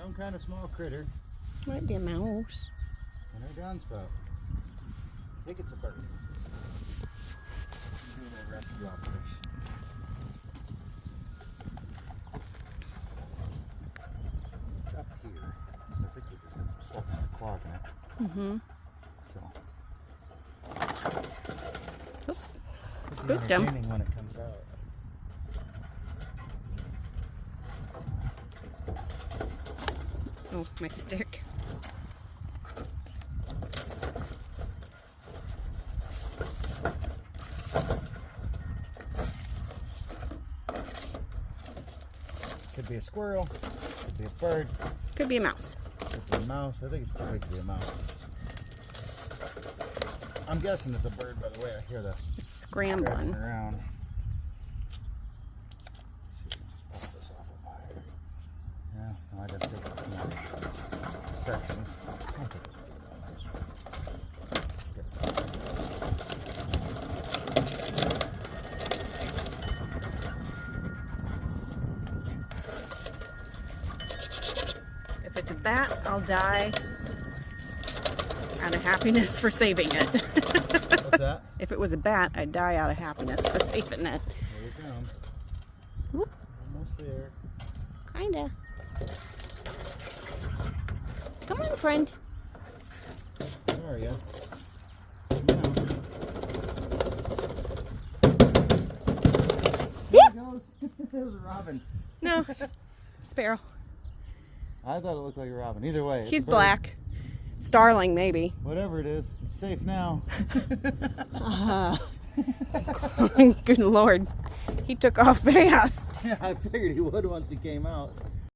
Some kind of small critter. Might be a mouse. And a downspout. I think it's a bird. Do a little rescue operation. It's up here. So I think we just got some stuff in the clogging it. Mm-hmm. So. Oop. It's Spooked him. entertaining when it comes out. Oh, my stick. Could be a squirrel, could be a bird, Could be a mouse. could be a mouse. I think it's too big to be a mouse. I'm guessing it's a bird by the way I hear the It's scratching scrambling. around. Let's see, just pop this off of my. Yeah, no, I gotta take it more sections. I think it's about this one. If it's a bat, I'll die out of happiness for saving it. What's that? If it was a bat, I'd die out of happiness for saving it. Here we come. Whoop. Almost there. Kinda. Come on, friend. There are you. There it goes. It was a robin. No. Sparrow. I thought it looked like a robin. Either way, it's He's a bird. black. Starling, maybe. Whatever it is, it's safe now. Good Lord. He took off fast. Yeah, I figured he would once he came out.